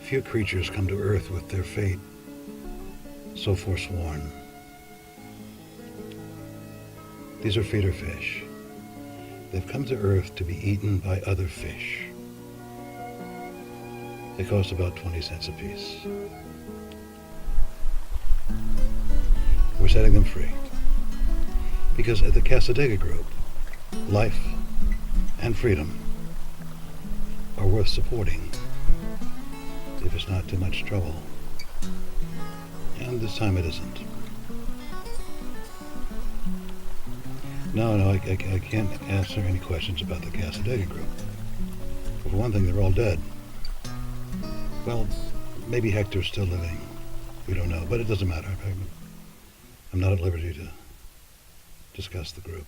Few creatures come to earth with their fate so forsworn. These are feeder fish. They've come to earth to be eaten by other fish. They cost about 20 cents a piece. We're setting them free because at the Casadega Group, life and freedom are worth supporting if it's not too much trouble. And this time it isn't. No, I can't answer any questions about the Casadega Group. For one thing, they're all dead. Well, maybe Hector's still living. We don't know, but it doesn't matter. I'm not at liberty to discuss the group.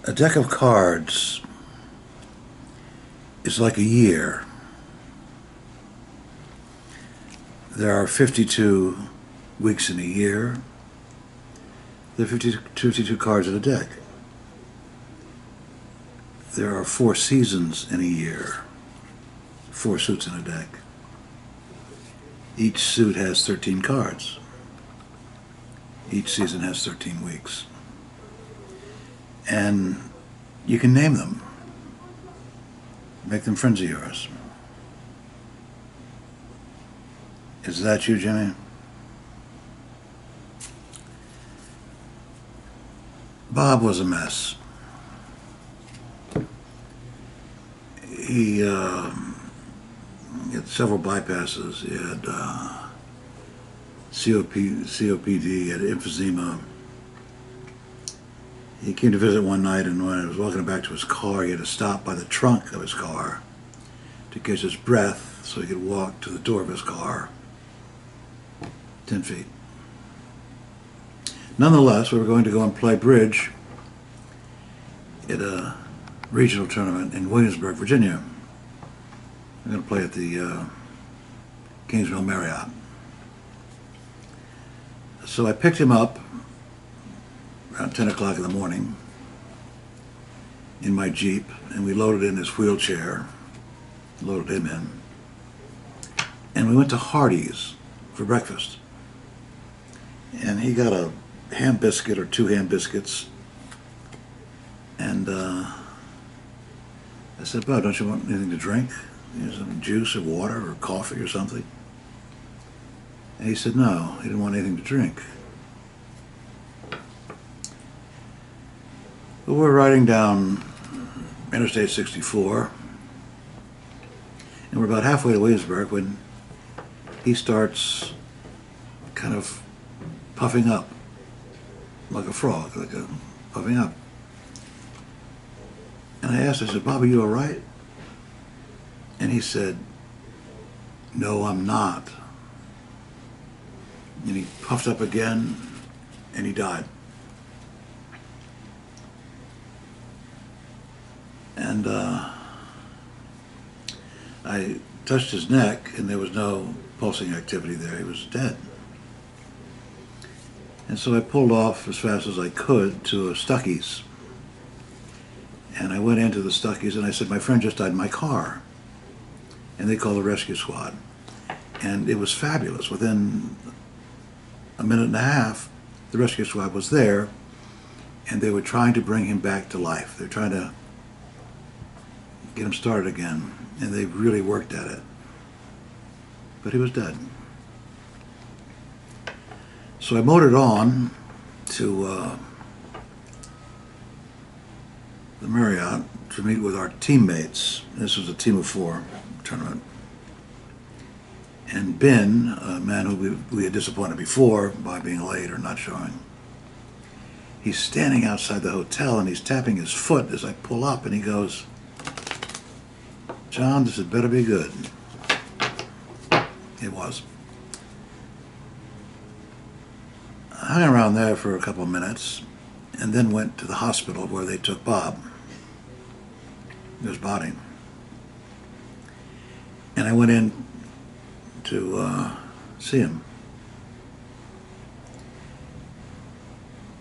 A deck of cards is like a year. There are 52 weeks in a year. There are 52 cards in a deck. There are 4 seasons in a year. 4 suits in a deck. Each suit has 13 cards. Each season has 13 weeks. And you can name them. Make them friends of yours. Is that you, Jimmy? Bob was a mess. He had several bypasses. He had COPD, he had emphysema. He came to visit one night, and when I was walking back to his car, he had to stop by the trunk of his car to catch his breath so he could walk to the door of his car 10 feet. Nonetheless, we were going to go and play bridge at a regional tournament in Williamsburg, Virginia. We're going to play at the Kingsville Marriott. So I picked him up around 10 o'clock in the morning in my Jeep, and we loaded in his wheelchair, loaded him in, and we went to Hardee's for breakfast. And he got a ham biscuit or 2 ham biscuits, and I said, "Bob, don't you want anything to drink? Some juice or water or coffee or something?" And he said no, he didn't want anything to drink. But we're riding down Interstate 64, and we're about halfway to Williamsburg when he starts kind of puffing up like a frog, puffing up. And I asked, I said, "Bob, are you all right?" And he said, "No, I'm not." And he puffed up again, and he died. And I touched his neck, and there was no pulsing activity there. He was dead. And so I pulled off as fast as I could to a Stuckey's. And I went into the Stuckey's, and I said, "My friend just died in my car." And they called the rescue squad. And it was fabulous. Within a minute and a half, the rescue squad was there, and they were trying to bring him back to life. They're trying to get him started again, and they really worked at it. But he was dead. So I motored on to the Marriott to meet with our teammates. This was a team of 4 tournament. And Ben, a man who we had disappointed before by being late or not showing, he's standing outside the hotel and he's tapping his foot as I pull up, and he goes, "John, this had better be good." It was. I hung around there for a couple of minutes and then went to the hospital where they took Bob, his body. And I went in to see him.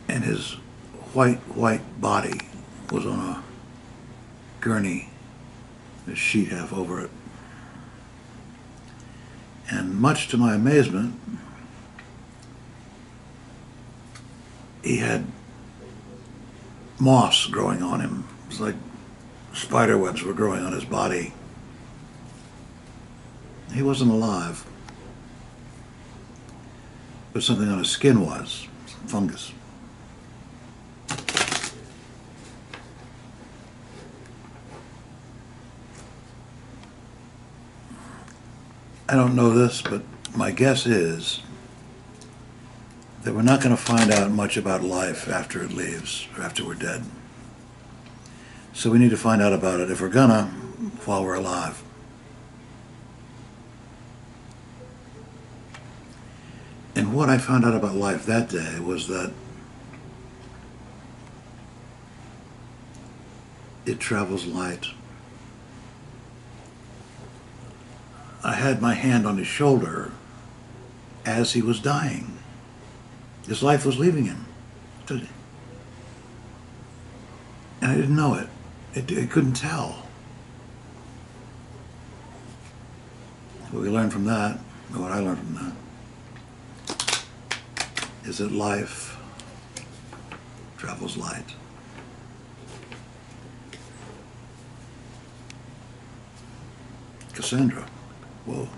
And his white body was on a gurney a sheet half over it. And much to my amazement, he had moss growing on him. It was like spider webs were growing on his body. He wasn't alive, but something on his skin was, some fungus. I don't know this, but my guess is that we're not going to find out much about life after it leaves, or after we're dead. So we need to find out about it, if we're gonna, while we're alive. And what I found out about life that day was that it travels light. I had my hand on his shoulder as he was dying. His life was leaving him. And I didn't know it. I couldn't tell. What we learned from that, or what I learned from that, is that life travels light. Cassandra. Whoa.